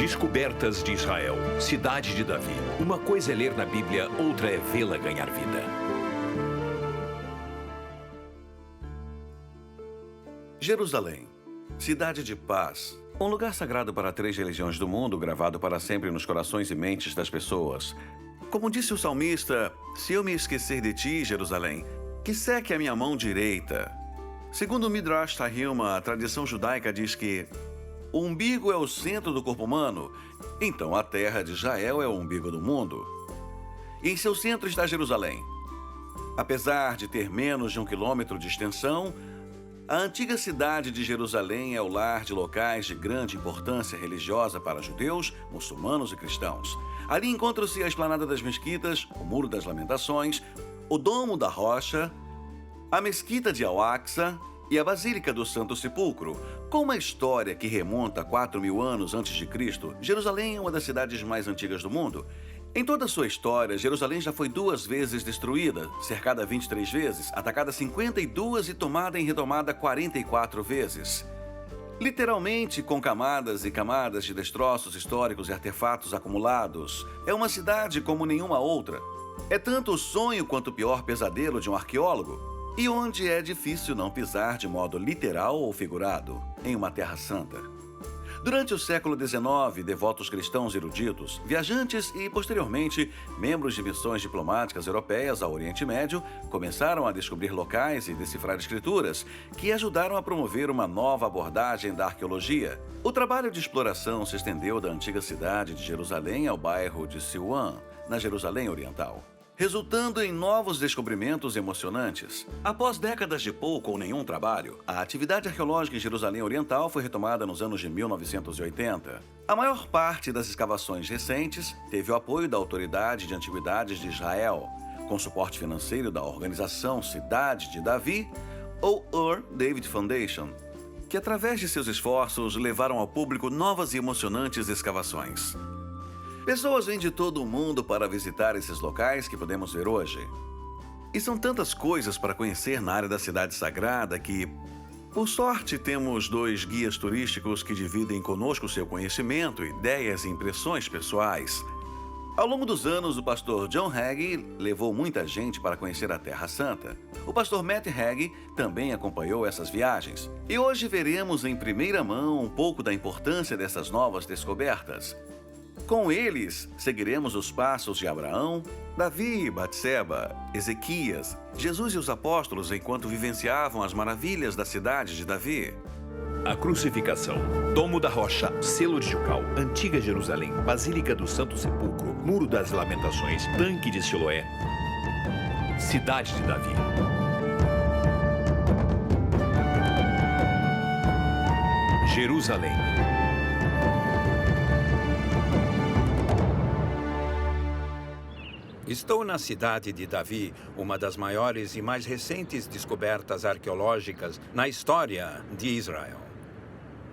Descobertas de Israel, cidade de Davi. Uma coisa é ler na Bíblia, outra é vê-la ganhar vida. Jerusalém, cidade de paz. Um lugar sagrado para 3 religiões do mundo, gravado para sempre nos corações e mentes das pessoas. Como disse o salmista, se eu me esquecer de ti, Jerusalém, que seque a minha mão direita. Segundo o Midrash Tahilma, a tradição judaica diz que o umbigo é o centro do corpo humano, então a terra de Israel é o umbigo do mundo. E em seu centro está Jerusalém. Apesar de ter menos de 1 quilômetro de extensão, a antiga cidade de Jerusalém é o lar de locais de grande importância religiosa para judeus, muçulmanos e cristãos. Ali encontram-se a Esplanada das Mesquitas, o Muro das Lamentações, o Domo da Rocha, a Mesquita de Al-Aqsa e a Basílica do Santo Sepulcro. Com uma história que remonta a 4.000 anos antes de Cristo, Jerusalém é uma das cidades mais antigas do mundo. Em toda a sua história, Jerusalém já foi 2 vezes destruída, cercada 23 vezes, atacada 52 e tomada e retomada 44 vezes. Literalmente com camadas e camadas de destroços históricos e artefatos acumulados. É uma cidade como nenhuma outra. É tanto o sonho quanto o pior pesadelo de um arqueólogo. E onde é difícil não pisar de modo literal ou figurado, em uma terra santa. Durante o século XIX, devotos cristãos eruditos, viajantes e, posteriormente, membros de missões diplomáticas europeias ao Oriente Médio começaram a descobrir locais e decifrar escrituras que ajudaram a promover uma nova abordagem da arqueologia. O trabalho de exploração se estendeu da antiga cidade de Jerusalém ao bairro de Silwan, na Jerusalém Oriental, resultando em novos descobrimentos emocionantes. Após décadas de pouco ou nenhum trabalho, a atividade arqueológica em Jerusalém Oriental foi retomada nos anos de 1980. A maior parte das escavações recentes teve o apoio da Autoridade de Antiguidades de Israel, com suporte financeiro da organização Cidade de Davi, ou Ur David Foundation, que através de seus esforços levaram ao público novas e emocionantes escavações. Pessoas vêm de todo o mundo para visitar esses locais que podemos ver hoje. E são tantas coisas para conhecer na área da cidade sagrada que, por sorte, temos 2 guias turísticos que dividem conosco seu conhecimento, ideias e impressões pessoais. Ao longo dos anos, o pastor John Hagee levou muita gente para conhecer a Terra Santa. O pastor Matt Hagee também acompanhou essas viagens. E hoje veremos em primeira mão um pouco da importância dessas novas descobertas. Com eles, seguiremos os passos de Abraão, Davi, Batseba, Ezequias, Jesus e os apóstolos enquanto vivenciavam as maravilhas da cidade de Davi. A crucificação, Domo da Rocha, Selo de Jucal, Antiga Jerusalém, Basílica do Santo Sepulcro, Muro das Lamentações, Tanque de Siloé, Cidade de Davi. Jerusalém. Estou na cidade de Davi, uma das maiores e mais recentes descobertas arqueológicas na história de Israel.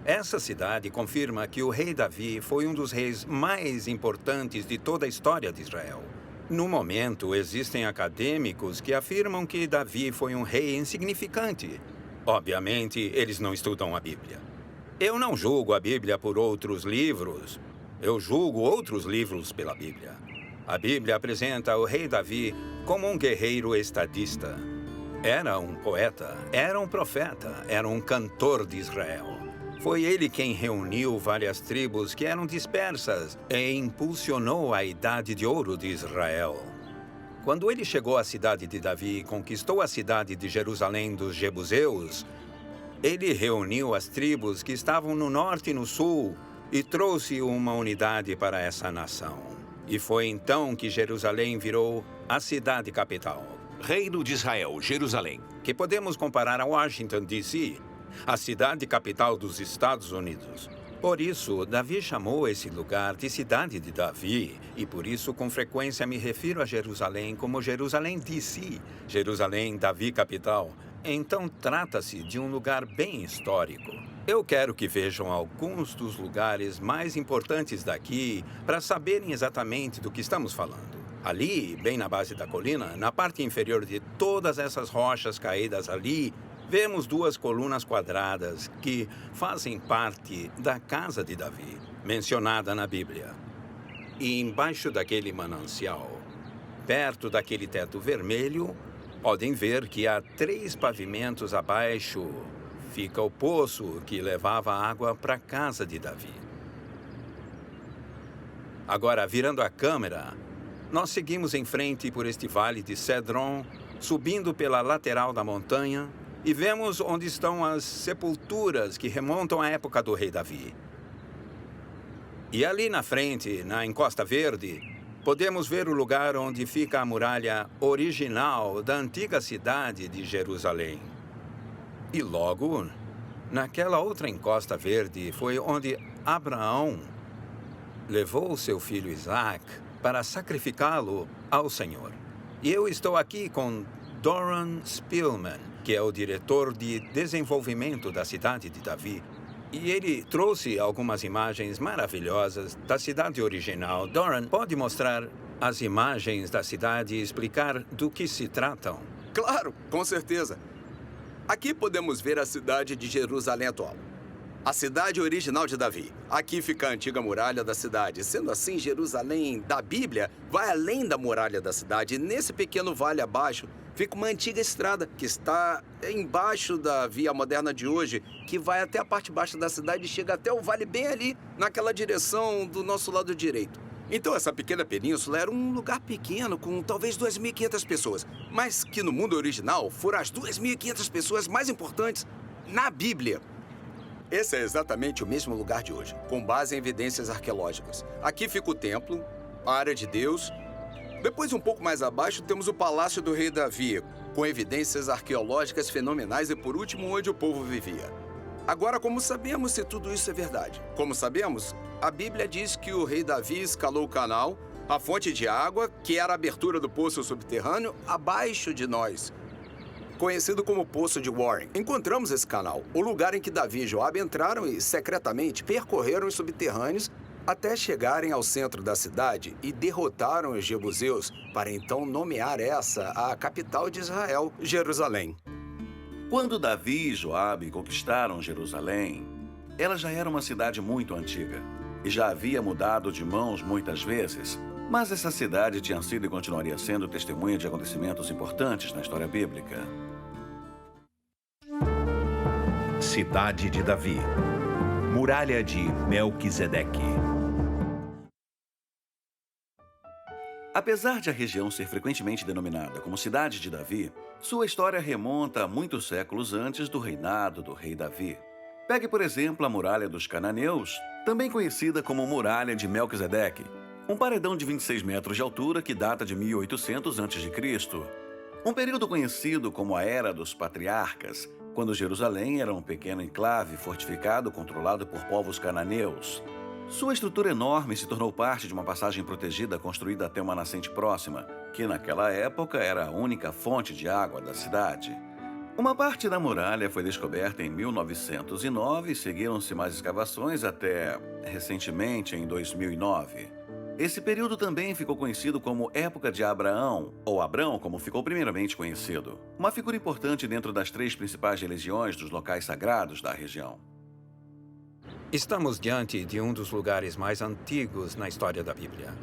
Essa cidade confirma que o rei Davi foi um dos reis mais importantes de toda a história de Israel. No momento, existem acadêmicos que afirmam que Davi foi um rei insignificante. Obviamente, eles não estudam a Bíblia. Eu não julgo a Bíblia por outros livros. Eu julgo outros livros pela Bíblia. A Bíblia apresenta o rei Davi como um guerreiro estadista. Era um poeta, era um profeta, era um cantor de Israel. Foi ele quem reuniu várias tribos que eram dispersas e impulsionou a Idade de Ouro de Israel. Quando ele chegou à cidade de Davi e conquistou a cidade de Jerusalém dos Jebuseus, ele reuniu as tribos que estavam no norte e no sul e trouxe uma unidade para essa nação. E foi então que Jerusalém virou a cidade capital. Reino de Israel, Jerusalém. Que podemos comparar a Washington, D.C., a cidade capital dos Estados Unidos. Por isso, Davi chamou esse lugar de Cidade de Davi, e por isso, com frequência, me refiro a Jerusalém como Jerusalém D.C., Jerusalém, Davi capital. Então, trata-se de um lugar bem histórico. Eu quero que vejam alguns dos lugares mais importantes daqui para saberem exatamente do que estamos falando. Ali, bem na base da colina, na parte inferior de todas essas rochas caídas ali, vemos 2 colunas quadradas que fazem parte da casa de Davi. mencionada na Bíblia. E embaixo daquele manancial, perto daquele teto vermelho, podem ver que há 3 pavimentos abaixo fica o poço que levava água para a casa de Davi. Agora, virando a câmera, nós seguimos em frente por este vale de Cedron, subindo pela lateral da montanha, e vemos onde estão as sepulturas que remontam à época do rei Davi. E ali na frente, na Encosta Verde, podemos ver o lugar onde fica a muralha original da antiga cidade de Jerusalém. E logo, naquela outra Encosta Verde, foi onde Abraão levou seu filho Isaac para sacrificá-lo ao Senhor. E eu estou aqui com Doran Spillman, que é o diretor de desenvolvimento da cidade de Davi. E ele trouxe algumas imagens maravilhosas da cidade original. Doran, pode mostrar as imagens da cidade e explicar do que se tratam? Claro, com certeza. Aqui podemos ver a cidade de Jerusalém atual. A cidade original de Davi. Aqui fica a antiga muralha da cidade. Sendo assim, Jerusalém da Bíblia vai além da muralha da cidade. E nesse pequeno vale abaixo fica uma antiga estrada que está embaixo da via moderna de hoje, que vai até a parte baixa da cidade e chega até o vale bem ali, naquela direção do nosso lado direito. Então, essa pequena península era um lugar pequeno, com talvez 2.500 pessoas, mas que no mundo original foram as 2.500 pessoas mais importantes na Bíblia. Esse é exatamente o mesmo lugar de hoje, com base em evidências arqueológicas. Aqui fica o templo, a área de Deus. Depois, um pouco mais abaixo, temos o Palácio do Rei Davi, com evidências arqueológicas fenomenais e, por último, onde o povo vivia. Agora, como sabemos se tudo isso é verdade? Como sabemos, a Bíblia diz que o rei Davi escalou o canal, a fonte de água, que era a abertura do poço subterrâneo, abaixo de nós, conhecido como Poço de Warren. Encontramos esse canal, o lugar em que Davi e Joabe entraram e, secretamente, percorreram os subterrâneos até chegarem ao centro da cidade e derrotaram os jebuseus para então nomear essa a capital de Israel, Jerusalém. Quando Davi e Joabe conquistaram Jerusalém, ela já era uma cidade muito antiga e já havia mudado de mãos muitas vezes. Mas essa cidade tinha sido e continuaria sendo testemunha de acontecimentos importantes na história bíblica. Cidade de Davi. Muralha de Melquisedeque. Apesar de a região ser frequentemente denominada como Cidade de Davi, sua história remonta a muitos séculos antes do reinado do rei Davi. Pegue, por exemplo, a Muralha dos Cananeus, também conhecida como Muralha de Melquisedeque, um paredão de 26 metros de altura que data de 1800 a.C., um período conhecido como a Era dos Patriarcas, quando Jerusalém era um pequeno enclave fortificado controlado por povos cananeus. Sua estrutura enorme se tornou parte de uma passagem protegida construída até uma nascente próxima, que naquela época era a única fonte de água da cidade. Uma parte da muralha foi descoberta em 1909 e seguiram-se mais escavações até, recentemente, em 2009. Esse período também ficou conhecido como Época de Abraão, ou Abrão, como ficou primeiramente conhecido. Uma figura importante dentro das 3 principais religiões dos locais sagrados da região. Estamos diante de um dos lugares mais antigos na história da Bíblia.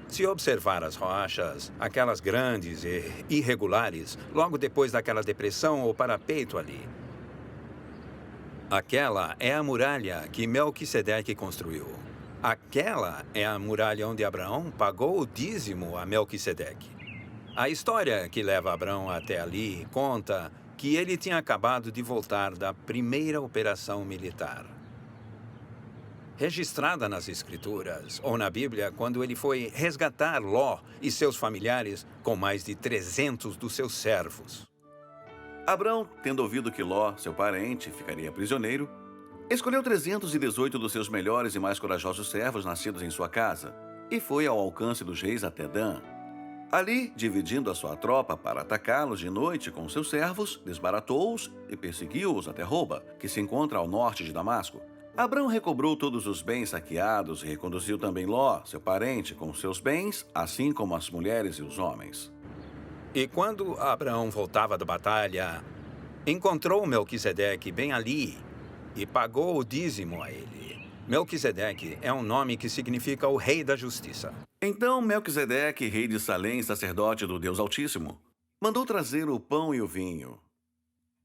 Se observar as rochas, aquelas grandes e irregulares, logo depois daquela depressão ou parapeito ali, aquela é a muralha que Melquisedeque construiu. Aquela é a muralha onde Abraão pagou o dízimo a Melquisedeque. A história que leva Abraão até ali conta que ele tinha acabado de voltar da primeira operação militar, registrada nas Escrituras ou na Bíblia, quando ele foi resgatar Ló e seus familiares com mais de 300 dos seus servos. Abrão, tendo ouvido que Ló, seu parente, ficaria prisioneiro, escolheu 318 dos seus melhores e mais corajosos servos nascidos em sua casa e foi ao alcance dos reis até Dan. Ali, dividindo a sua tropa para atacá-los de noite com seus servos, desbaratou-os e perseguiu-os até Roba, que se encontra ao norte de Damasco. Abrão recobrou todos os bens saqueados e reconduziu também Ló, seu parente, com seus bens, assim como as mulheres e os homens. E quando Abraão voltava da batalha, encontrou Melquisedeque bem ali e pagou o dízimo a ele. Melquisedeque é um nome que significa o Rei da Justiça. Então Melquisedeque, rei de Salém, sacerdote do Deus Altíssimo, mandou trazer o pão e o vinho.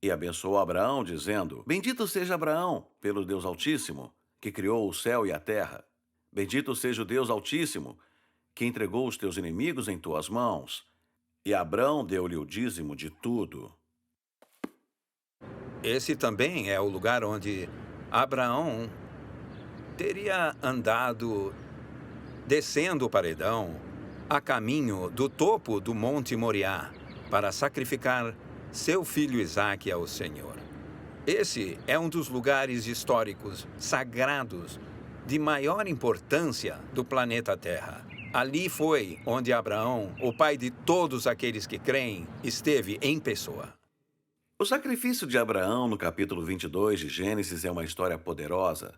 E abençoou Abraão, dizendo: Bendito seja Abraão, pelo Deus Altíssimo, que criou o céu e a terra. Bendito seja o Deus Altíssimo, que entregou os teus inimigos em tuas mãos. E Abrão deu-lhe o dízimo de tudo. Esse também é o lugar onde Abraão teria andado descendo o paredão a caminho do topo do Monte Moriá para sacrificar seu filho Isaque ao Senhor. Esse é um dos lugares históricos sagrados de maior importância do planeta Terra. Ali foi onde Abraão, o pai de todos aqueles que creem, esteve em pessoa. O sacrifício de Abraão, no capítulo 22 de Gênesis, é uma história poderosa.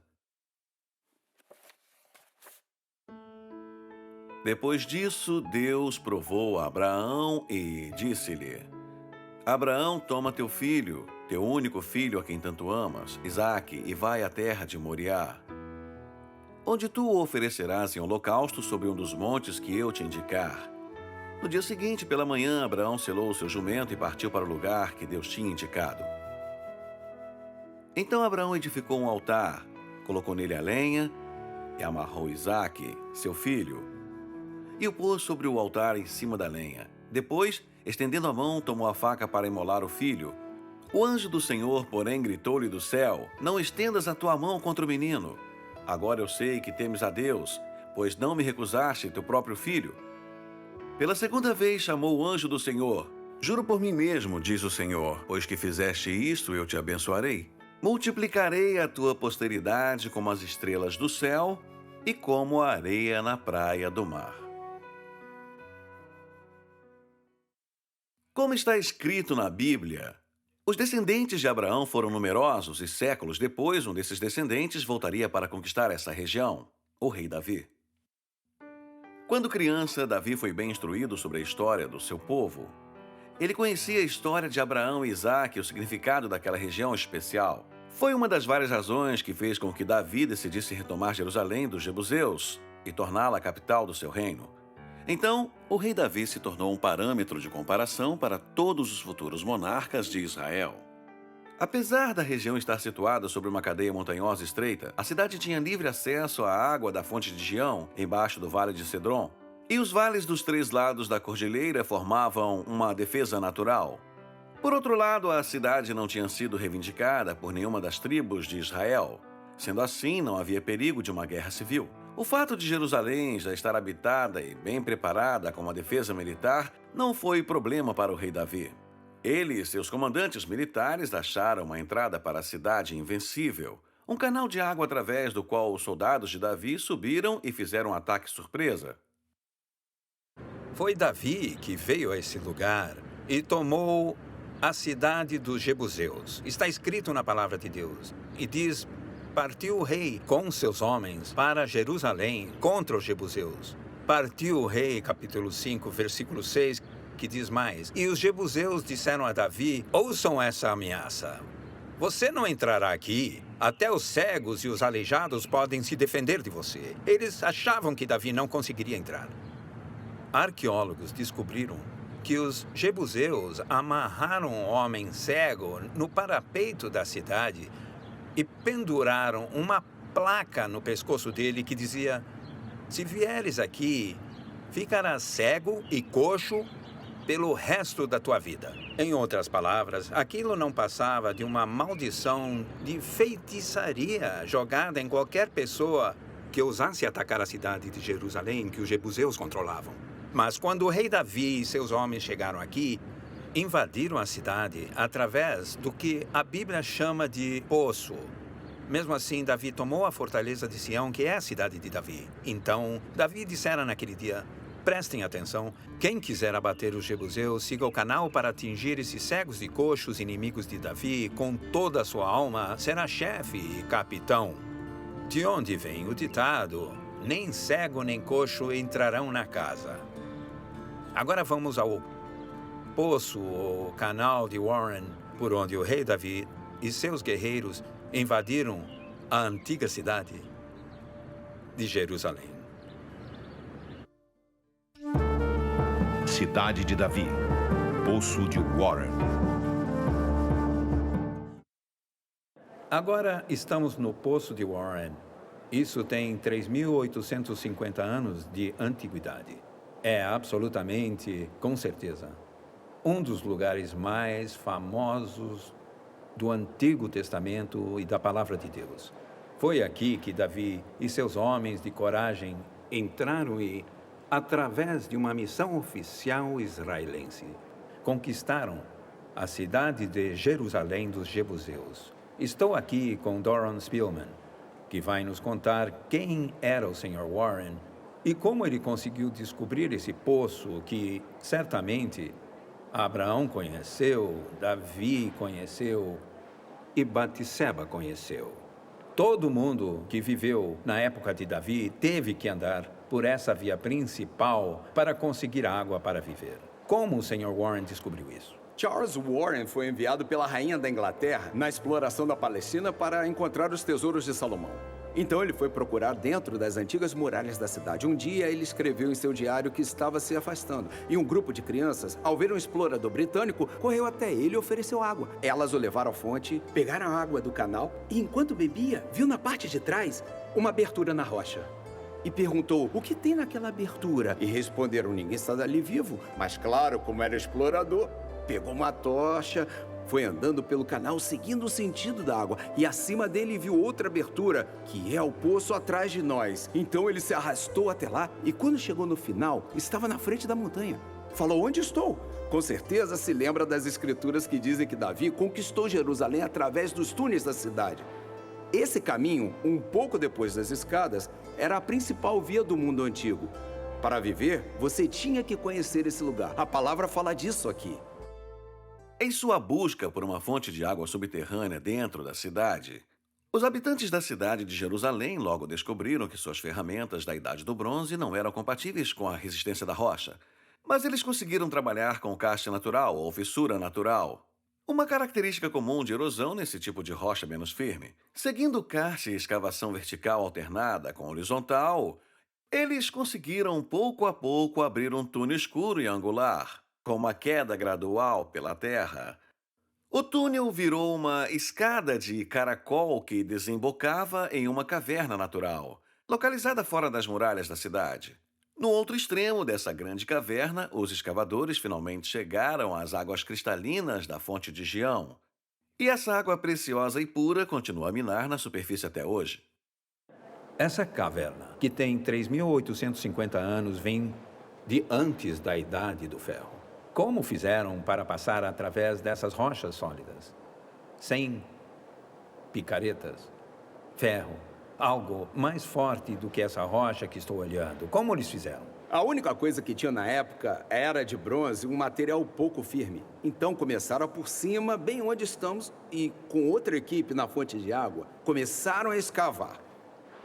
Depois disso, Deus provou a Abraão e disse-lhe: Abraão, toma teu filho, teu único filho a quem tanto amas, Isaque, e vai à terra de Moriá, onde tu o oferecerás em holocausto sobre um dos montes que eu te indicar. No dia seguinte, pela manhã, Abraão selou o seu jumento e partiu para o lugar que Deus tinha indicado. Então Abraão edificou um altar, colocou nele a lenha e amarrou Isaque, seu filho, e o pôs sobre o altar em cima da lenha. Depois, estendendo a mão, tomou a faca para imolar o filho. O anjo do Senhor, porém, gritou-lhe do céu: Não estendas a tua mão contra o menino. Agora eu sei que temes a Deus, pois não me recusaste teu próprio filho. Pela segunda vez chamou o anjo do Senhor. Juro por mim mesmo, diz o Senhor, pois que fizeste isto, eu te abençoarei. Multiplicarei a tua posteridade como as estrelas do céu e como a areia na praia do mar. Como está escrito na Bíblia, os descendentes de Abraão foram numerosos e séculos depois, um desses descendentes voltaria para conquistar essa região, o rei Davi. Quando criança, Davi foi bem instruído sobre a história do seu povo. Ele conhecia a história de Abraão e Isaque e o significado daquela região especial. Foi uma das várias razões que fez com que Davi decidisse retomar Jerusalém dos jebuseus e torná-la a capital do seu reino. Então, o rei Davi se tornou um parâmetro de comparação para todos os futuros monarcas de Israel. Apesar da região estar situada sobre uma cadeia montanhosa estreita, a cidade tinha livre acesso à água da fonte de Gião, embaixo do vale de Cedron. E os vales dos três lados da cordilheira formavam uma defesa natural. Por outro lado, a cidade não tinha sido reivindicada por nenhuma das tribos de Israel. Sendo assim, não havia perigo de uma guerra civil. O fato de Jerusalém já estar habitada e bem preparada com uma defesa militar não foi problema para o rei Davi. Ele e seus comandantes militares acharam uma entrada para a cidade invencível, um canal de água através do qual os soldados de Davi subiram e fizeram um ataque surpresa. Foi Davi que veio a esse lugar e tomou a cidade dos jebuseus. Está escrito na palavra de Deus e diz: partiu o rei com seus homens para Jerusalém contra os jebuseus. Partiu o rei, capítulo 5, versículo 6, que diz mais: e os jebuseus disseram a Davi: ouçam essa ameaça. Você não entrará aqui. Até os cegos e os aleijados podem se defender de você. Eles achavam que Davi não conseguiria entrar. Arqueólogos descobriram que os jebuseus amarraram um homem cego no parapeito da cidade e penduraram uma placa no pescoço dele que dizia: se vieres aqui, ficarás cego e coxo pelo resto da tua vida. Em outras palavras, aquilo não passava de uma maldição de feitiçaria jogada em qualquer pessoa que ousasse atacar a cidade de Jerusalém que os jebuseus controlavam. Mas quando o rei Davi e seus homens chegaram aqui, invadiram a cidade através do que a Bíblia chama de poço. Mesmo assim, Davi tomou a fortaleza de Sião, que é a cidade de Davi. Então, Davi dissera naquele dia: prestem atenção, quem quiser abater os jebuseus, siga o canal para atingir esses cegos e coxos inimigos de Davi, com toda a sua alma, será chefe e capitão. De onde vem o ditado: nem cego nem coxo entrarão na casa. Agora vamos ao poço ou canal de Warren, por onde o rei Davi e seus guerreiros invadiram a antiga cidade de Jerusalém. Cidade de Davi. Poço de Warren. Agora estamos no Poço de Warren. Isso tem 3.850 anos de antiguidade. É absolutamente, com certeza, um dos lugares mais famosos do Antigo Testamento e da Palavra de Deus. Foi aqui que Davi e seus homens de coragem entraram e, através de uma missão oficial israelense, conquistaram a cidade de Jerusalém dos Jebuseus. Estou aqui com Doron Spillman, que vai nos contar quem era o Sr. Warren e como ele conseguiu descobrir esse poço que, certamente, Abraão conheceu, Davi conheceu e Batseba conheceu. Todo mundo que viveu na época de Davi teve que andar por essa via principal para conseguir água para viver. Como o Sr. Warren descobriu isso? Charles Warren foi enviado pela rainha da Inglaterra na exploração da Palestina para encontrar os tesouros de Salomão. Então ele foi procurar dentro das antigas muralhas da cidade. Um dia ele escreveu em seu diário que estava se afastando. E um grupo de crianças, ao ver um explorador britânico, correu até ele e ofereceu água. Elas o levaram à fonte, pegaram a água do canal e, enquanto bebia, viu na parte de trás uma abertura na rocha. E perguntou, o que tem naquela abertura? E responderam, ninguém está dali vivo. Mas claro, como era explorador, pegou uma tocha, foi andando pelo canal seguindo o sentido da água. E acima dele viu outra abertura, que é o poço atrás de nós. Então ele se arrastou até lá e quando chegou no final, estava na frente da montanha. Falou, onde estou? Com certeza se lembra das escrituras que dizem que Davi conquistou Jerusalém através dos túneis da cidade. Esse caminho, um pouco depois das escadas, era a principal via do mundo antigo. Para viver, você tinha que conhecer esse lugar. A palavra fala disso aqui. Em sua busca por uma fonte de água subterrânea dentro da cidade, os habitantes da cidade de Jerusalém logo descobriram que suas ferramentas da Idade do Bronze não eram compatíveis com a resistência da rocha, mas eles conseguiram trabalhar com caste natural ou fissura natural, uma característica comum de erosão nesse tipo de rocha menos firme. Seguindo caste e escavação vertical alternada com horizontal, eles conseguiram pouco a pouco abrir um túnel escuro e angular, com uma queda gradual pela terra. O túnel virou uma escada de caracol que desembocava em uma caverna natural, localizada fora das muralhas da cidade. No outro extremo dessa grande caverna, os escavadores finalmente chegaram às águas cristalinas da fonte de Gião. E essa água preciosa e pura continua a minar na superfície até hoje. Essa caverna, que tem 3.850 anos, vem de antes da Idade do Ferro. Como fizeram para passar através dessas rochas sólidas? Sem picaretas, ferro, algo mais forte do que essa rocha que estou olhando. Como eles fizeram? A única coisa que tinha na época era de bronze, um material pouco firme. Então começaram por cima, bem onde estamos, e com outra equipe na fonte de água, começaram a escavar.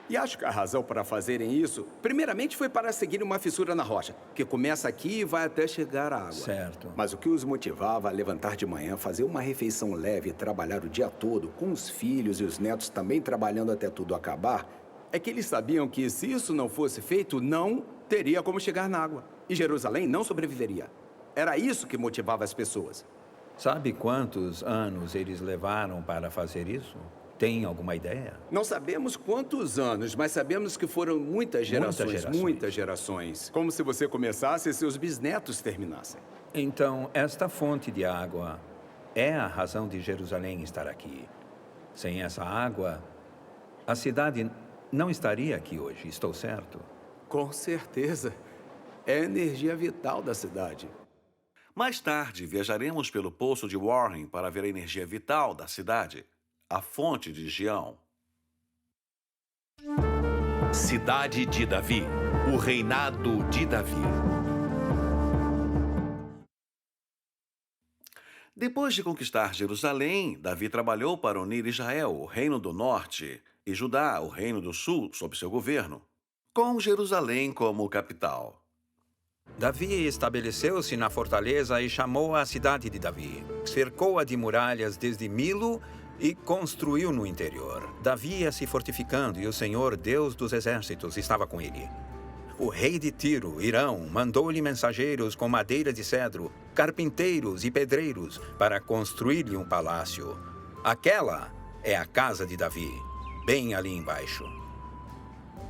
E acho que a razão para fazerem isso, primeiramente, foi para seguir uma fissura na rocha, que começa aqui e vai até chegar à água. Certo. Mas o que os motivava a levantar de manhã, fazer uma refeição leve e trabalhar o dia todo, com os filhos e os netos também trabalhando até tudo acabar, é que eles sabiam que se isso não fosse feito, não teria como chegar na água. E Jerusalém não sobreviveria. Era isso que motivava as pessoas. Sabe quantos anos eles levaram para fazer isso? Tem alguma ideia? Não sabemos quantos anos, mas sabemos que foram muitas gerações. Como se você começasse e seus bisnetos terminassem. Então, esta fonte de água é a razão de Jerusalém estar aqui. Sem essa água, a cidade não estaria aqui hoje, estou certo? Com certeza. É a energia vital da cidade. Mais tarde, viajaremos pelo Poço de Warren para ver a energia vital da cidade, a fonte de Gião. Cidade de Davi. O reinado de Davi. Depois de conquistar Jerusalém, Davi trabalhou para unir Israel, o reino do norte, e Judá, o reino do sul, sob seu governo, com Jerusalém como capital. Davi estabeleceu-se na fortaleza e chamou a cidade de Davi. Cercou-a de muralhas desde Milo, e construiu no interior. Davi ia se fortificando e o Senhor, Deus dos exércitos, estava com ele. O rei de Tiro, Irão, mandou-lhe mensageiros com madeira de cedro, carpinteiros e pedreiros para construir-lhe um palácio. Aquela é a casa de Davi, bem ali embaixo.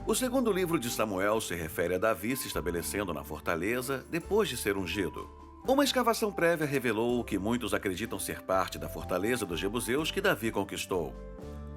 O segundo livro de Samuel se refere a Davi se estabelecendo na fortaleza depois de ser ungido. Uma escavação prévia revelou o que muitos acreditam ser parte da fortaleza dos jebuseus que Davi conquistou.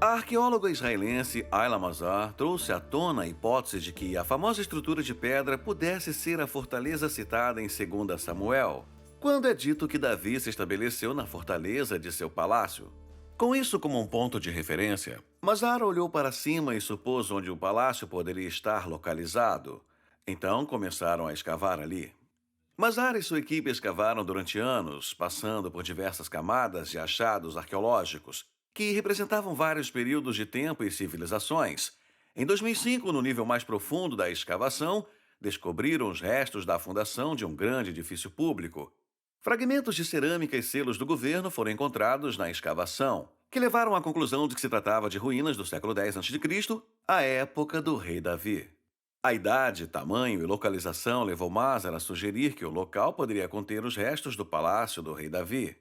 A arqueóloga israelense Ayla Mazar trouxe à tona a hipótese de que a famosa estrutura de pedra pudesse ser a fortaleza citada em 2 Samuel, quando é dito que Davi se estabeleceu na fortaleza de seu palácio. Com isso como um ponto de referência, Mazar olhou para cima e supôs onde o palácio poderia estar localizado. Então começaram a escavar ali. Mazar e sua equipe escavaram durante anos, passando por diversas camadas de achados arqueológicos, que representavam vários períodos de tempo e civilizações. Em 2005, no nível mais profundo da escavação, descobriram os restos da fundação de um grande edifício público. Fragmentos de cerâmica e selos do governo foram encontrados na escavação, que levaram à conclusão de que se tratava de ruínas do século X a.C., a época do rei Davi. A idade, tamanho e localização levou Mazar a sugerir que o local poderia conter os restos do palácio do rei Davi.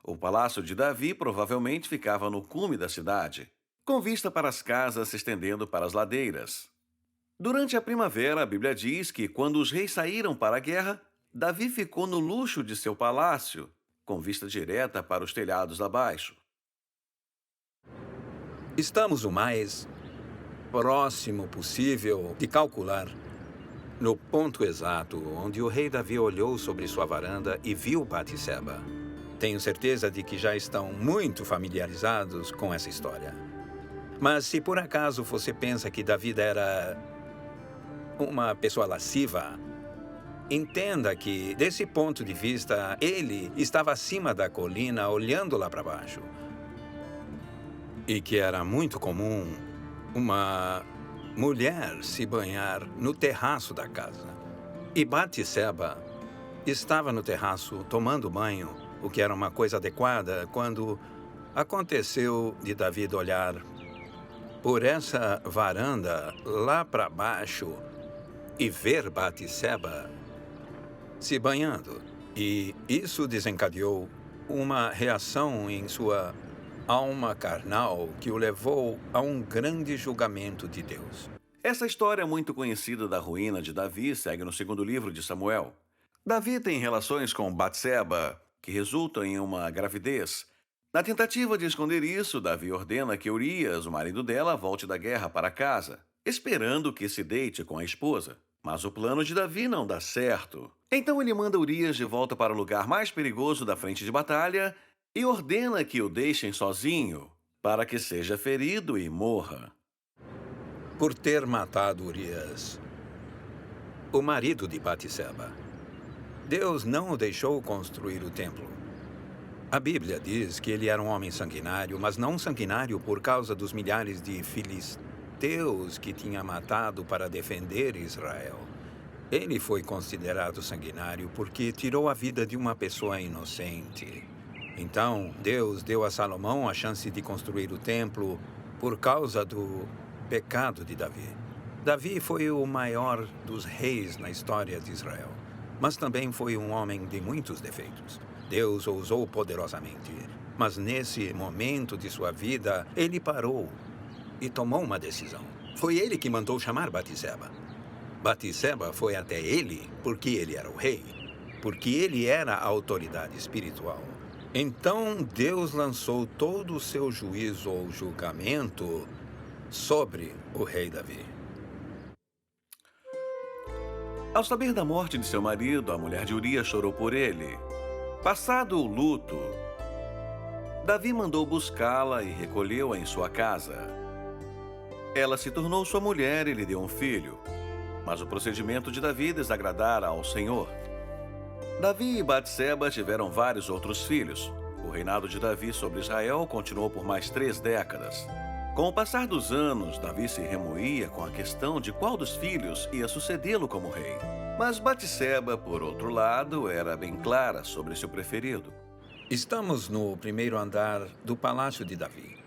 O palácio de Davi provavelmente ficava no cume da cidade, com vista para as casas se estendendo para as ladeiras. Durante a primavera, a Bíblia diz que, quando os reis saíram para a guerra, Davi ficou no luxo de seu palácio, com vista direta para os telhados abaixo. Estamos o mais próximo possível de calcular no ponto exato onde o rei Davi olhou sobre sua varanda e viu Batseba. Tenho certeza de que já estão muito familiarizados com essa história. Mas se por acaso você pensa que Davi era uma pessoa lasciva, entenda que, desse ponto de vista, ele estava acima da colina, olhando lá para baixo. E que era muito comum uma mulher se banhar no terraço da casa. E Batseba estava no terraço tomando banho, o que era uma coisa adequada, quando aconteceu de Davi olhar por essa varanda lá para baixo e ver Batseba se banhando. E isso desencadeou uma reação em sua alma carnal que o levou a um grande julgamento de Deus. Essa história muito conhecida da ruína de Davi segue no segundo livro de Samuel. Davi tem relações com Batseba, que resultam em uma gravidez. Na tentativa de esconder isso, Davi ordena que Urias, o marido dela, volte da guerra para casa, esperando que se deite com a esposa. Mas o plano de Davi não dá certo. Então ele manda Urias de volta para o lugar mais perigoso da frente de batalha e ordena que o deixem sozinho, para que seja ferido e morra. Por ter matado Urias, o marido de Batseba, Deus não o deixou construir o templo. A Bíblia diz que ele era um homem sanguinário, mas não sanguinário por causa dos milhares de filisteus que tinha matado para defender Israel. Ele foi considerado sanguinário porque tirou a vida de uma pessoa inocente. Então, Deus deu a Salomão a chance de construir o templo por causa do pecado de Davi. Davi foi o maior dos reis na história de Israel, mas também foi um homem de muitos defeitos. Deus o usou poderosamente, mas nesse momento de sua vida, ele parou e tomou uma decisão. Foi ele que mandou chamar Batseba. Batseba foi até ele porque ele era o rei, porque ele era a autoridade espiritual. Então Deus lançou todo o seu juízo ou julgamento sobre o rei Davi. Ao saber da morte de seu marido, a mulher de Urias chorou por ele. Passado o luto, Davi mandou buscá-la e recolheu-a em sua casa. Ela se tornou sua mulher e lhe deu um filho. Mas o procedimento de Davi desagradara ao Senhor. Davi e Batseba tiveram vários outros filhos. O reinado de Davi sobre Israel continuou por mais 3 décadas. Com o passar dos anos, Davi se remoía com a questão de qual dos filhos ia sucedê-lo como rei. Mas Batseba, por outro lado, era bem clara sobre seu preferido. Estamos no primeiro andar do Palácio de Davi.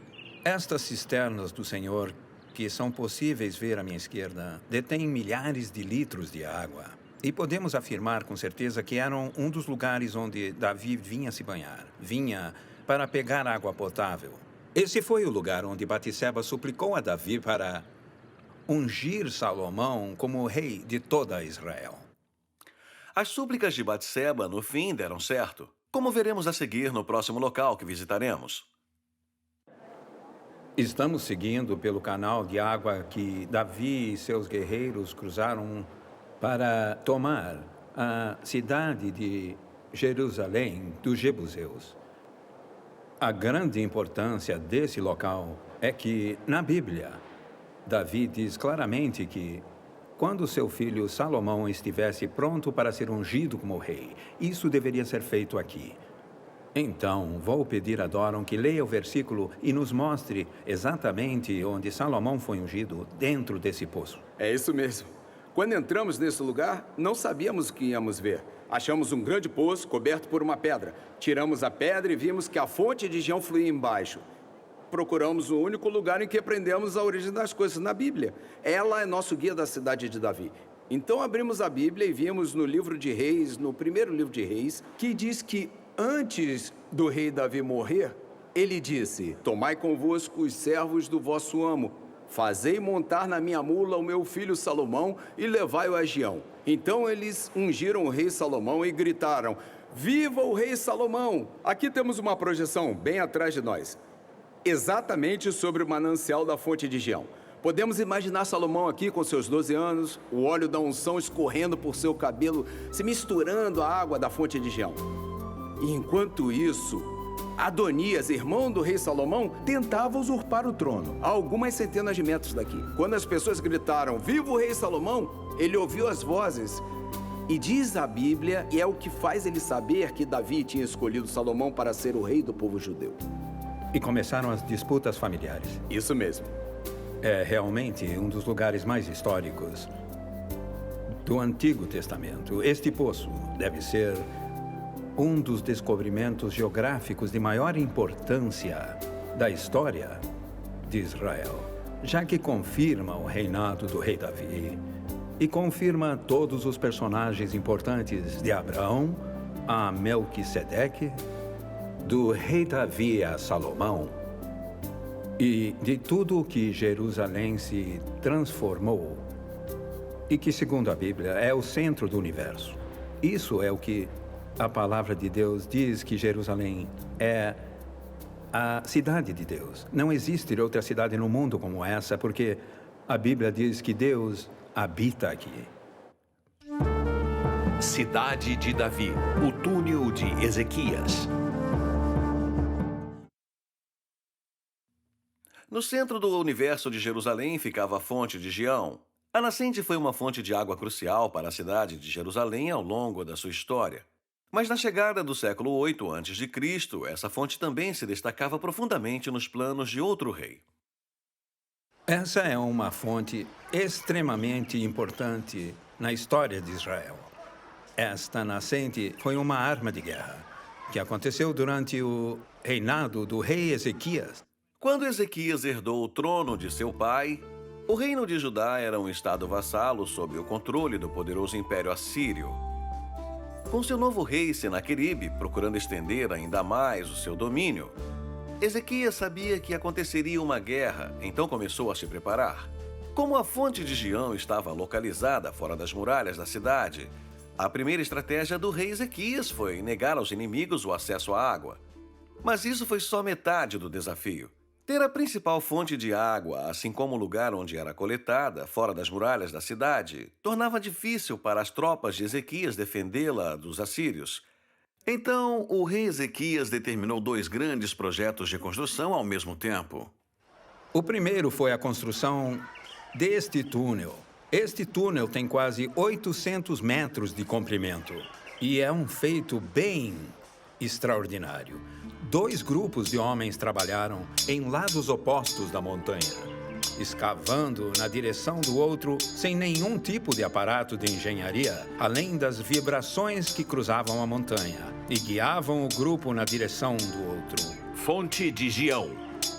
Estas cisternas do Senhor, que são possíveis ver à minha esquerda, detêm milhares de litros de água. E podemos afirmar com certeza que eram um dos lugares onde Davi vinha se banhar. Vinha para pegar água potável. Esse foi o lugar onde Batseba suplicou a Davi para ungir Salomão como rei de toda Israel. As súplicas de Batseba, no fim, deram certo, como veremos a seguir no próximo local que visitaremos. Estamos seguindo pelo canal de água que Davi e seus guerreiros cruzaram para tomar a cidade de Jerusalém dos Jebuseus. A grande importância desse local é que, na Bíblia, Davi diz claramente que, quando seu filho Salomão estivesse pronto para ser ungido como rei, isso deveria ser feito aqui. Então, vou pedir a Doron que leia o versículo e nos mostre exatamente onde Salomão foi ungido dentro desse poço. É isso mesmo. Quando entramos nesse lugar, não sabíamos o que íamos ver. Achamos um grande poço coberto por uma pedra. Tiramos a pedra e vimos que a fonte de Gião fluía embaixo. Procuramos o único lugar em que aprendemos a origem das coisas na Bíblia. Ela é nosso guia da cidade de Davi. Então abrimos a Bíblia e vimos no livro de Reis, no primeiro livro de Reis, que diz que antes do rei Davi morrer, ele disse: tomai convosco os servos do vosso amo, fazei montar na minha mula o meu filho Salomão e levai-o a Gião. Então eles ungiram o rei Salomão e gritaram: viva o rei Salomão! Aqui temos uma projeção bem atrás de nós, exatamente sobre o manancial da fonte de Gião. Podemos imaginar Salomão aqui com seus 12 anos, o óleo da unção escorrendo por seu cabelo, se misturando à água da fonte de Gião. E enquanto isso, Adonias, irmão do rei Salomão, tentava usurpar o trono, a algumas centenas de metros daqui. Quando as pessoas gritaram, viva o rei Salomão, ele ouviu as vozes. E diz a Bíblia, e é o que faz ele saber que Davi tinha escolhido Salomão para ser o rei do povo judeu. E começaram as disputas familiares. Isso mesmo. É realmente um dos lugares mais históricos do Antigo Testamento. Este poço deve ser um dos descobrimentos geográficos de maior importância da história de Israel, já que confirma o reinado do rei Davi e confirma todos os personagens importantes de Abraão a Melquisedeque, do rei Davi a Salomão e de tudo o que Jerusalém se transformou e que, segundo a Bíblia, é o centro do universo. Isso é o que a palavra de Deus diz, que Jerusalém é a cidade de Deus. Não existe outra cidade no mundo como essa, porque a Bíblia diz que Deus habita aqui. Cidade de Davi, o túnel de Ezequias. No centro do universo de Jerusalém ficava a fonte de Gião. A nascente foi uma fonte de água crucial para a cidade de Jerusalém ao longo da sua história. Mas na chegada do século 8 a.C., essa fonte também se destacava profundamente nos planos de outro rei. Essa é uma fonte extremamente importante na história de Israel. Esta nascente foi uma arma de guerra que aconteceu durante o reinado do rei Ezequias. Quando Ezequias herdou o trono de seu pai, o reino de Judá era um estado vassalo sob o controle do poderoso Império Assírio. Com seu novo rei Senaqueribe procurando estender ainda mais o seu domínio, Ezequias sabia que aconteceria uma guerra, então começou a se preparar. Como a fonte de Gião estava localizada fora das muralhas da cidade, a primeira estratégia do rei Ezequias foi negar aos inimigos o acesso à água. Mas isso foi só metade do desafio. Ter a principal fonte de água, assim como o lugar onde era coletada, fora das muralhas da cidade, tornava difícil para as tropas de Ezequias defendê-la dos assírios. Então, o rei Ezequias determinou 2 grandes projetos de construção ao mesmo tempo. O primeiro foi a construção deste túnel. Este túnel tem quase 800 metros de comprimento e é um feito bem extraordinário. 2 grupos de homens trabalharam em lados opostos da montanha. escavando na direção do outro sem nenhum tipo de aparato de engenharia, além das vibrações que cruzavam a montanha e guiavam o grupo na direção do outro. Fonte de Gião.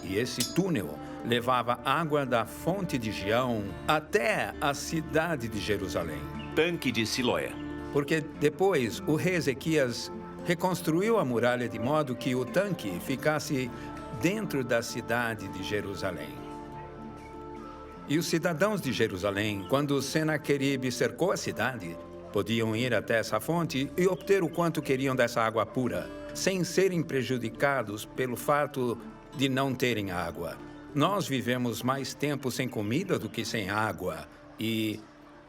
E esse túnel levava água da fonte de Gião até a cidade de Jerusalém. Tanque de Siloé. Porque depois o rei Ezequias reconstruiu a muralha de modo que o tanque ficasse dentro da cidade de Jerusalém. E os cidadãos de Jerusalém, quando Senaqueribe cercou a cidade, podiam ir até essa fonte e obter o quanto queriam dessa água pura, sem serem prejudicados pelo fato de não terem água. Nós vivemos mais tempo sem comida do que sem água. E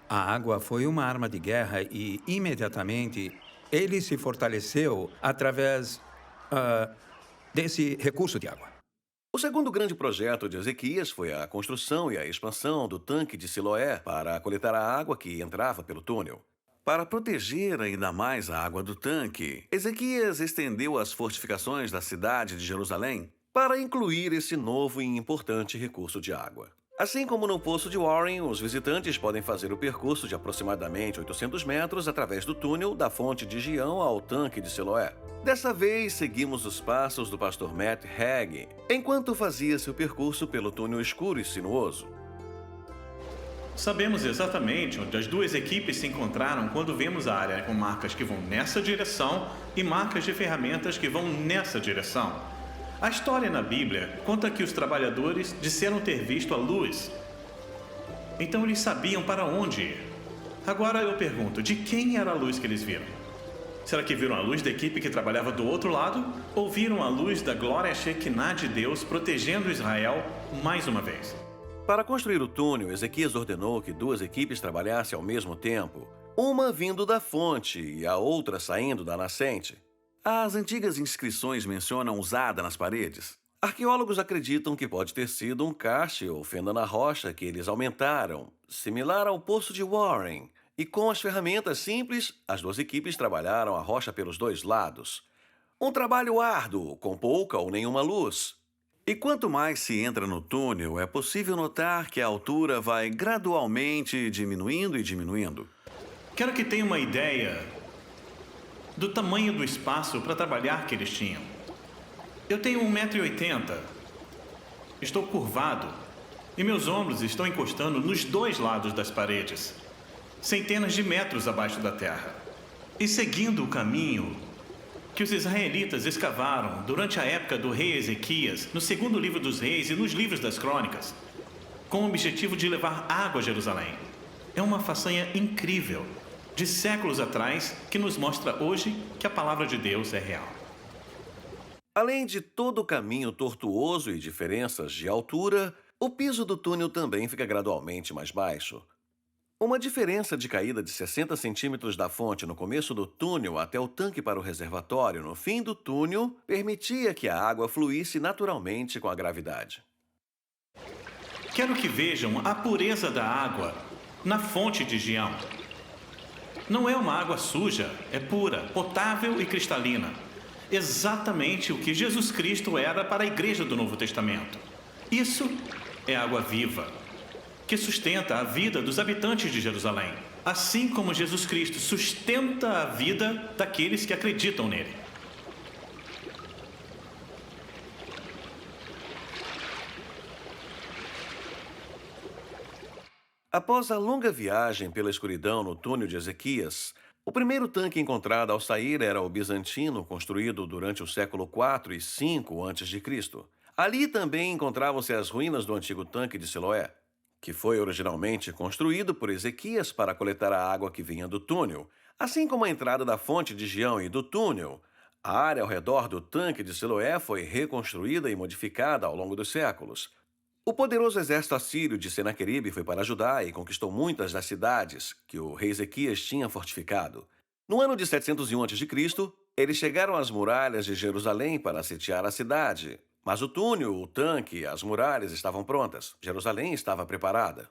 a água foi uma arma de guerra e, imediatamente, ele se fortaleceu através desse recurso de água. O segundo grande projeto de Ezequias foi a construção e a expansão do tanque de Siloé para coletar a água que entrava pelo túnel. Para proteger ainda mais a água do tanque, Ezequias estendeu as fortificações da cidade de Jerusalém para incluir esse novo e importante recurso de água. Assim como no Poço de Warren, os visitantes podem fazer o percurso de aproximadamente 800 metros através do túnel da fonte de Gião ao tanque de Siloé. Dessa vez, seguimos os passos do pastor Matt Hagg, enquanto fazia seu percurso pelo túnel escuro e sinuoso. Sabemos exatamente onde as duas equipes se encontraram quando vemos a área com marcas que vão nessa direção e marcas de ferramentas que vão nessa direção. A história na Bíblia conta que os trabalhadores disseram ter visto a luz. Então eles sabiam para onde ir. Agora eu pergunto, de quem era a luz que eles viram? Será que viram a luz da equipe que trabalhava do outro lado? Ou viram a luz da glória Shekinah de Deus protegendo Israel mais uma vez? Para construir o túnel, Ezequias ordenou que duas equipes trabalhassem ao mesmo tempo, uma vindo da fonte e a outra saindo da nascente. As antigas inscrições mencionam usada nas paredes. Arqueólogos acreditam que pode ter sido um cache ou fenda na rocha que eles aumentaram, similar ao Poço de Warren. E com as ferramentas simples, as duas equipes trabalharam a rocha pelos dois lados. Um trabalho árduo, com pouca ou nenhuma luz. E quanto mais se entra no túnel, é possível notar que a altura vai gradualmente diminuindo e diminuindo. Quero que tenha uma ideia do tamanho do espaço para trabalhar que eles tinham. Eu tenho 1,80 m. Estou curvado e meus ombros estão encostando nos dois lados das paredes, centenas de metros abaixo da terra. E seguindo o caminho que os israelitas escavaram durante a época do rei Ezequias, no segundo livro dos reis e nos livros das crônicas, com o objetivo de levar água a Jerusalém. É uma façanha incrível, de séculos atrás, que nos mostra hoje que a palavra de Deus é real. Além de todo o caminho tortuoso e diferenças de altura, o piso do túnel também fica gradualmente mais baixo. Uma diferença de caída de 60 centímetros da fonte no começo do túnel até o tanque para o reservatório no fim do túnel permitia que a água fluísse naturalmente com a gravidade. Quero que vejam a pureza da água na fonte de Gião. Não é uma água suja, é pura, potável e cristalina. Exatamente o que Jesus Cristo era para a igreja do Novo Testamento. Isso é água viva, que sustenta a vida dos habitantes de Jerusalém, assim como Jesus Cristo sustenta a vida daqueles que acreditam nele. Após a longa viagem pela escuridão no túnel de Ezequias, o primeiro tanque encontrado ao sair era o bizantino, construído durante o século IV e V a.C. Ali também encontravam-se as ruínas do antigo tanque de Siloé, que foi originalmente construído por Ezequias para coletar a água que vinha do túnel, assim como a entrada da fonte de Gião e do túnel. A área ao redor do tanque de Siloé foi reconstruída e modificada ao longo dos séculos. O poderoso exército assírio de Senaqueribe foi para Judá e conquistou muitas das cidades que o rei Ezequias tinha fortificado. No ano de 701 a.C., eles chegaram às muralhas de Jerusalém para sitiar a cidade. Mas o túnel, o tanque, as muralhas estavam prontas. Jerusalém estava preparada.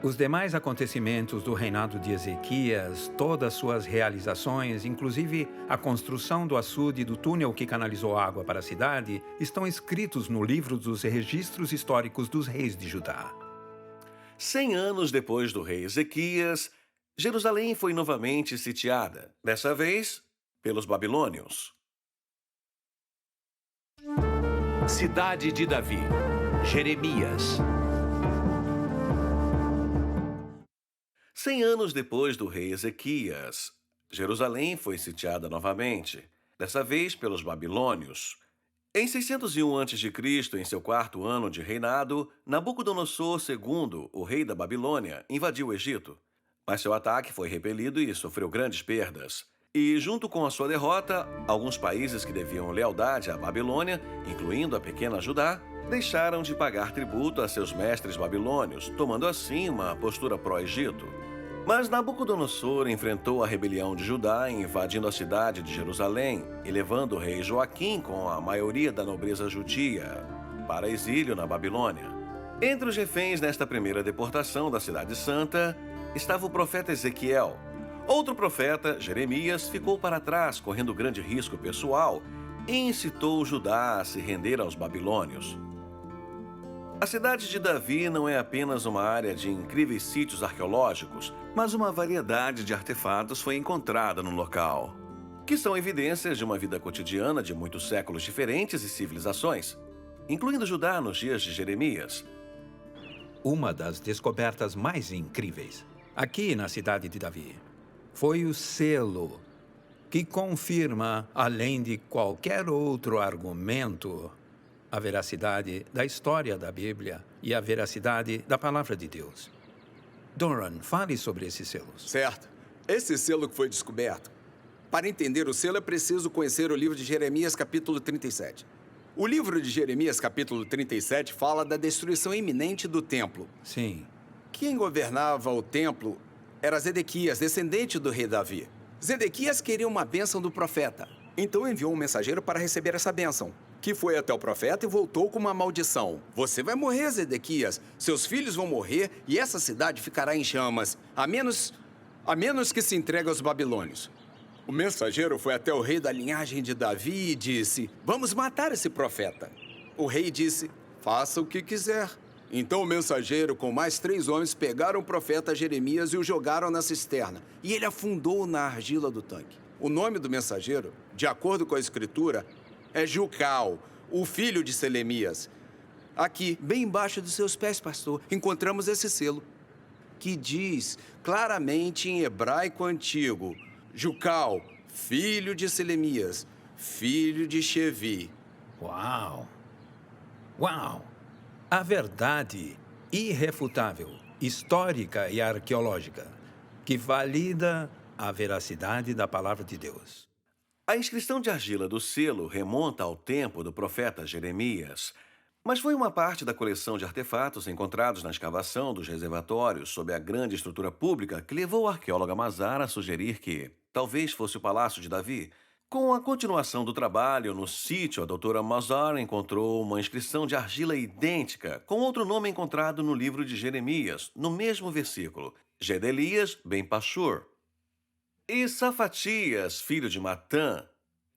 Os demais acontecimentos do reinado de Ezequias, todas suas realizações, inclusive a construção do açude e do túnel que canalizou água para a cidade, estão escritos no livro dos registros históricos dos reis de Judá. 100 anos depois do rei Ezequias, Jerusalém foi novamente sitiada, dessa vez pelos babilônios. Cidade de Davi. Jeremias. 100 anos depois do rei Ezequias, Jerusalém foi sitiada novamente, dessa vez pelos babilônios. Em 601 a.C., em seu quarto ano de reinado, Nabucodonosor II, o rei da Babilônia, invadiu o Egito. Mas seu ataque foi repelido e sofreu grandes perdas. E, junto com a sua derrota, alguns países que deviam lealdade à Babilônia, incluindo a pequena Judá, deixaram de pagar tributo a seus mestres babilônios, tomando assim uma postura pró-Egito. Mas Nabucodonosor enfrentou a rebelião de Judá, invadindo a cidade de Jerusalém e levando o rei Joaquim com a maioria da nobreza judia para exílio na Babilônia. Entre os reféns nesta primeira deportação da Cidade Santa estava o profeta Ezequiel. Outro profeta, Jeremias, ficou para trás, correndo grande risco pessoal, e incitou Judá a se render aos babilônios. A cidade de Davi não é apenas uma área de incríveis sítios arqueológicos, mas uma variedade de artefatos foi encontrada no local, que são evidências de uma vida cotidiana de muitos séculos diferentes e civilizações, incluindo Judá nos dias de Jeremias. Uma das descobertas mais incríveis, aqui na cidade de Davi, foi o selo que confirma, além de qualquer outro argumento, a veracidade da história da Bíblia e a veracidade da palavra de Deus. Doran, fale sobre esses selos. Certo. Esse selo que foi descoberto. Para entender o selo é preciso conhecer o livro de Jeremias, capítulo 37. O livro de Jeremias, capítulo 37, fala da destruição iminente do templo. Sim. Quem governava o templo era Zedequias, descendente do rei Davi. Zedequias queria uma bênção do profeta. Então enviou um mensageiro para receber essa bênção, que foi até o profeta e voltou com uma maldição. Você vai morrer, Zedequias. Seus filhos vão morrer e essa cidade ficará em chamas, a menos que se entregue aos babilônios. O mensageiro foi até o rei da linhagem de Davi e disse: vamos matar esse profeta. O rei disse: faça o que quiser. Então o mensageiro, com mais 3 homens, pegaram o profeta Jeremias e o jogaram na cisterna. E ele afundou na argila do tanque. O nome do mensageiro, de acordo com a escritura, é Jucal, o filho de Selemias. Aqui, bem embaixo dos seus pés, pastor, encontramos esse selo, que diz claramente em hebraico antigo: Jucal, filho de Selemias, filho de Shevi. Uau! Uau! A verdade irrefutável, histórica e arqueológica, que valida a veracidade da palavra de Deus. A inscrição de argila do selo remonta ao tempo do profeta Jeremias, mas foi uma parte da coleção de artefatos encontrados na escavação dos reservatórios sob a grande estrutura pública que levou o arqueólogo Amazar a sugerir que talvez fosse o Palácio de Davi. Com a continuação do trabalho no sítio, a doutora Amazar encontrou uma inscrição de argila idêntica, com outro nome encontrado no livro de Jeremias, no mesmo versículo: Gedelias ben Pashur. E Safatias, filho de Matã,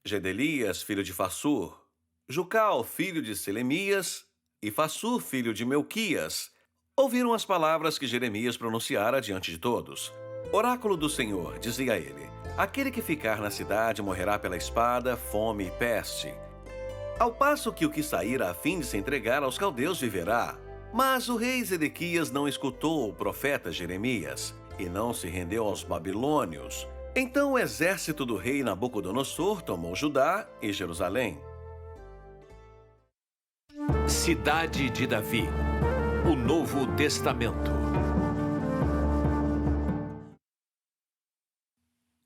Gedelias, filho de Fassur, Jucal, filho de Selemias, e Fassur, filho de Melquias, ouviram as palavras que Jeremias pronunciara diante de todos. Oráculo do Senhor, dizia ele: aquele que ficar na cidade morrerá pela espada, fome e peste. Ao passo que o que sair a fim de se entregar aos caldeus viverá. Mas o rei Zedequias não escutou o profeta Jeremias e não se rendeu aos babilônios. Então o exército do rei Nabucodonosor tomou Judá e Jerusalém. Cidade de Davi. O Novo Testamento.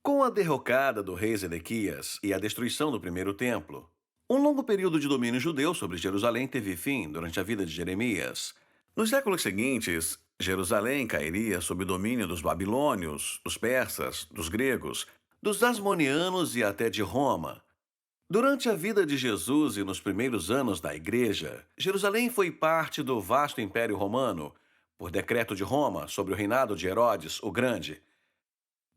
Com a derrocada do rei Zedequias e a destruição do primeiro templo, um longo período de domínio judeu sobre Jerusalém teve fim durante a vida de Jeremias. Nos séculos seguintes, Jerusalém cairia sob o domínio dos babilônios, dos persas, dos gregos, dos asmonianos e até de Roma. Durante a vida de Jesus e nos primeiros anos da Igreja, Jerusalém foi parte do vasto Império Romano, por decreto de Roma, sobre o reinado de Herodes o Grande.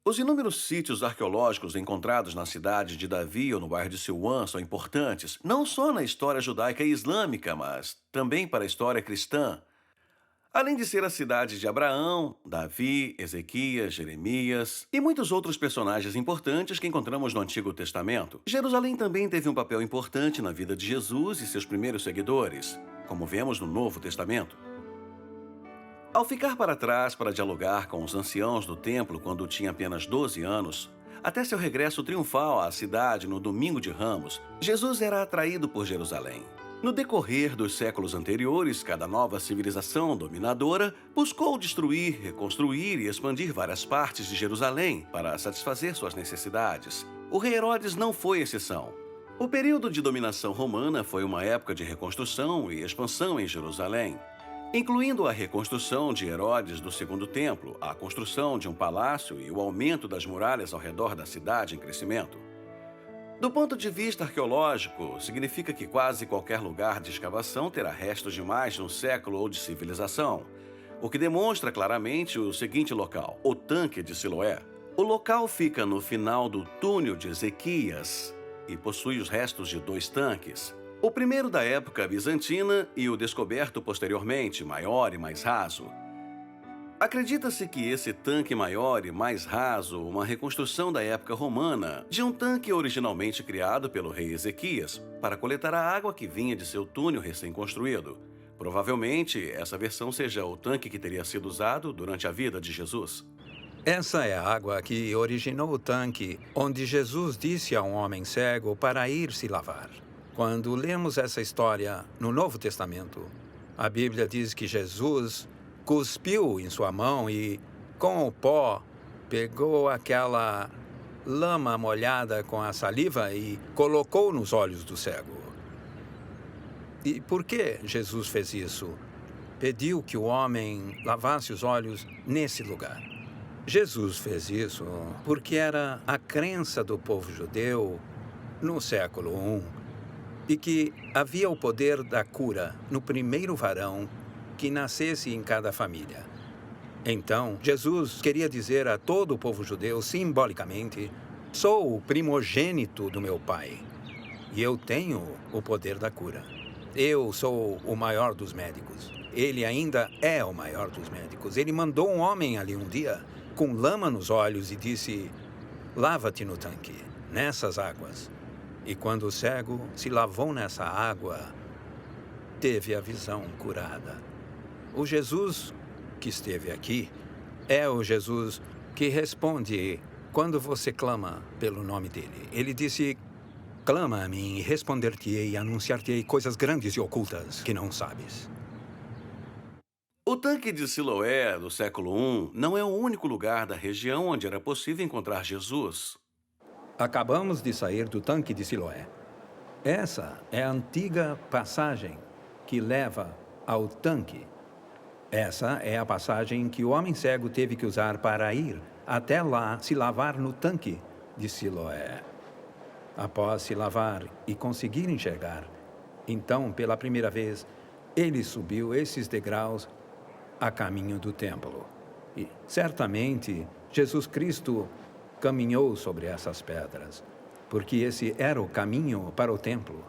Os inúmeros sítios arqueológicos encontrados na cidade de Davi ou no bairro de Silwan são importantes, não só na história judaica e islâmica, mas também para a história cristã. Além de ser a cidade de Abraão, Davi, Ezequias, Jeremias e muitos outros personagens importantes que encontramos no Antigo Testamento, Jerusalém também teve um papel importante na vida de Jesus e seus primeiros seguidores, como vemos no Novo Testamento. Ao ficar para trás para dialogar com os anciãos do templo quando tinha apenas 12 anos, até seu regresso triunfal à cidade no Domingo de Ramos, Jesus era atraído por Jerusalém. No decorrer dos séculos anteriores, cada nova civilização dominadora buscou destruir, reconstruir e expandir várias partes de Jerusalém para satisfazer suas necessidades. O rei Herodes não foi exceção. O período de dominação romana foi uma época de reconstrução e expansão em Jerusalém, incluindo a reconstrução de Herodes do Segundo Templo, a construção de um palácio e o aumento das muralhas ao redor da cidade em crescimento. Do ponto de vista arqueológico, significa que quase qualquer lugar de escavação terá restos de mais de um século ou de civilização, o que demonstra claramente o seguinte local, o Tanque de Siloé. O local fica no final do túnel de Ezequias e possui os restos de 2 tanques. O primeiro da época bizantina e o descoberto posteriormente, maior e mais raso. Acredita-se que esse tanque maior e mais raso, uma reconstrução da época romana, de um tanque originalmente criado pelo rei Ezequias, para coletar a água que vinha de seu túnel recém-construído. Provavelmente, essa versão seja o tanque que teria sido usado durante a vida de Jesus. Essa é a água que originou o tanque onde Jesus disse a um homem cego para ir se lavar. Quando lemos essa história no Novo Testamento, a Bíblia diz que Jesus cuspiu em sua mão e, com o pó, pegou aquela lama molhada com a saliva e colocou nos olhos do cego. E por que Jesus fez isso? Pediu que o homem lavasse os olhos nesse lugar. Jesus fez isso porque era a crença do povo judeu no século I e que havia o poder da cura no primeiro varão que nascesse em cada família. Então, Jesus queria dizer a todo o povo judeu, simbolicamente, sou o primogênito do meu pai e eu tenho o poder da cura. Eu sou o maior dos médicos. Ele ainda é o maior dos médicos. Ele mandou um homem ali um dia com lama nos olhos e disse, lava-te no tanque, nessas águas. E quando o cego se lavou nessa água, teve a visão curada. O Jesus que esteve aqui é o Jesus que responde quando você clama pelo nome dele. Ele disse, clama a mim e responder-te-ei e anunciar-te-ei coisas grandes e ocultas que não sabes. O Tanque de Siloé, do século I, não é o único lugar da região onde era possível encontrar Jesus. Acabamos de sair do Tanque de Siloé. Essa é a antiga passagem que leva ao tanque. Essa é a passagem que o homem cego teve que usar para ir até lá se lavar no tanque de Siloé. Após se lavar e conseguir enxergar, então, pela primeira vez, ele subiu esses degraus a caminho do templo. E, certamente, Jesus Cristo caminhou sobre essas pedras, porque esse era o caminho para o templo.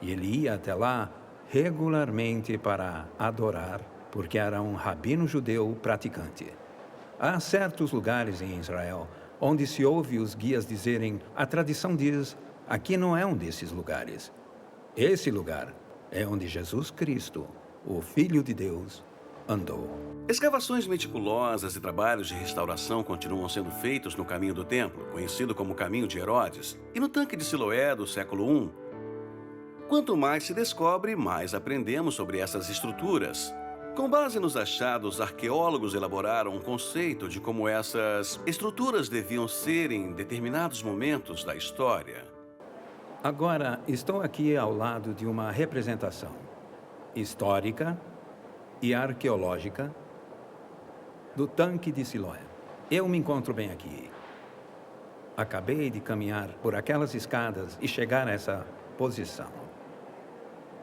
E ele ia até lá regularmente para adorar, porque era um rabino judeu praticante. Há certos lugares em Israel onde se ouve os guias dizerem, a tradição diz, aqui não é um desses lugares. Esse lugar é onde Jesus Cristo, o Filho de Deus, andou. Escavações meticulosas e trabalhos de restauração continuam sendo feitos no caminho do templo, conhecido como Caminho de Herodes, e no Tanque de Siloé do século I. Quanto mais se descobre, mais aprendemos sobre essas estruturas. Com base nos achados, arqueólogos elaboraram um conceito de como essas estruturas deviam ser em determinados momentos da história. Agora, estou aqui ao lado de uma representação histórica e arqueológica do Tanque de Siloé. Eu me encontro bem aqui. Acabei de caminhar por aquelas escadas e chegar a essa posição.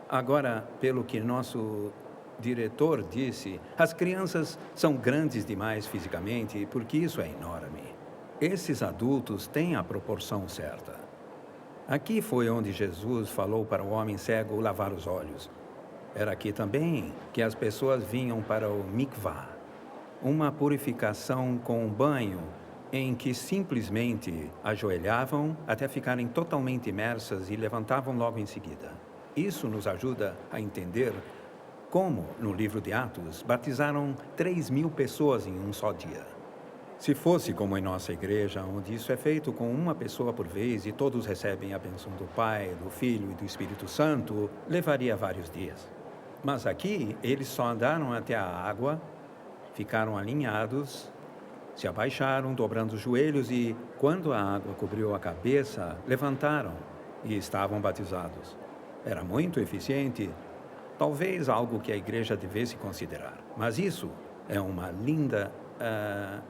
Agora, pelo que nosso diretor disse, as crianças são grandes demais fisicamente, porque isso é enorme. Esses adultos têm a proporção certa. Aqui foi onde Jesus falou para o homem cego lavar os olhos. Era aqui também que as pessoas vinham para o mikvah, uma purificação com um banho em que simplesmente ajoelhavam até ficarem totalmente imersas e levantavam logo em seguida. Isso nos ajuda a entender como, no livro de Atos, batizaram 3.000 pessoas em um só dia. Se fosse como em nossa igreja, onde isso é feito com uma pessoa por vez e todos recebem a bênção do Pai, do Filho e do Espírito Santo, levaria vários dias. Mas aqui, eles só andaram até a água, ficaram alinhados, se abaixaram, dobrando os joelhos e, quando a água cobriu a cabeça, levantaram e estavam batizados. Era muito eficiente, talvez algo que a igreja devesse considerar. Mas isso é uma linda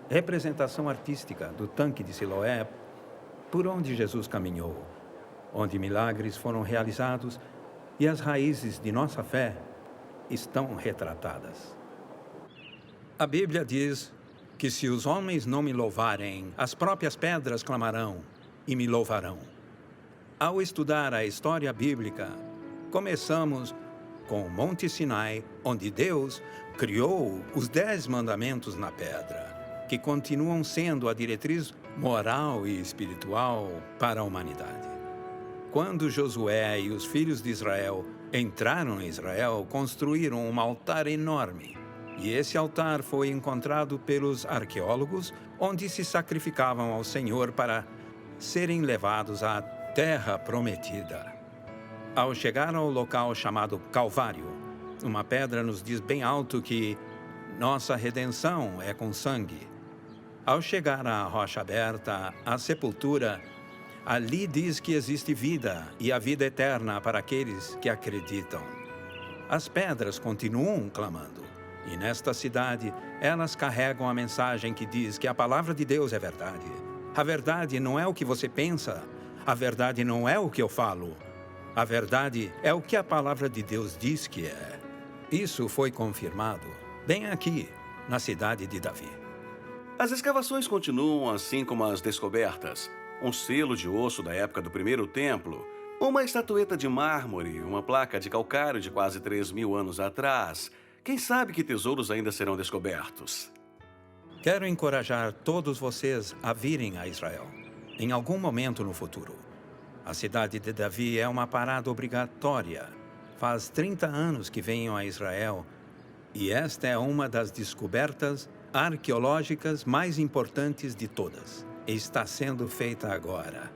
representação artística do tanque de Siloé, por onde Jesus caminhou, onde milagres foram realizados e as raízes de nossa fé estão retratadas. A Bíblia diz que se os homens não me louvarem, as próprias pedras clamarão e me louvarão. Ao estudar a história bíblica, começamos com o Monte Sinai, onde Deus criou os 10 mandamentos na pedra, que continuam sendo a diretriz moral e espiritual para a humanidade. Quando Josué e os filhos de Israel entraram em Israel, construíram um altar enorme. E esse altar foi encontrado pelos arqueólogos, onde se sacrificavam ao Senhor para serem levados à Terra Prometida. Ao chegar ao local chamado Calvário, uma pedra nos diz bem alto que nossa redenção é com sangue. Ao chegar à rocha aberta, à sepultura, ali diz que existe vida e a vida eterna para aqueles que acreditam. As pedras continuam clamando. E nesta cidade, elas carregam a mensagem que diz que a palavra de Deus é verdade. A verdade não é o que você pensa. A verdade não é o que eu falo. A verdade é o que a palavra de Deus diz que é. Isso foi confirmado bem aqui, na cidade de Davi. As escavações continuam assim como as descobertas. Um selo de osso da época do primeiro templo, uma estatueta de mármore, uma placa de calcário de quase 3.000 anos atrás. Quem sabe que tesouros ainda serão descobertos? Quero encorajar todos vocês a virem a Israel, em algum momento no futuro. A cidade de Davi é uma parada obrigatória. Faz 30 anos que venho a Israel e esta é uma das descobertas arqueológicas mais importantes de todas. Está sendo feita agora.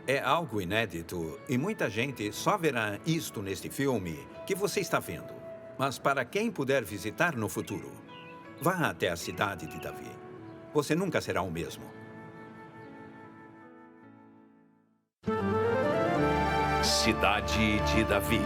É algo inédito e muita gente só verá isto neste filme que você está vendo. Mas para quem puder visitar no futuro, vá até a cidade de Davi. Você nunca será o mesmo. Cidade de Davi.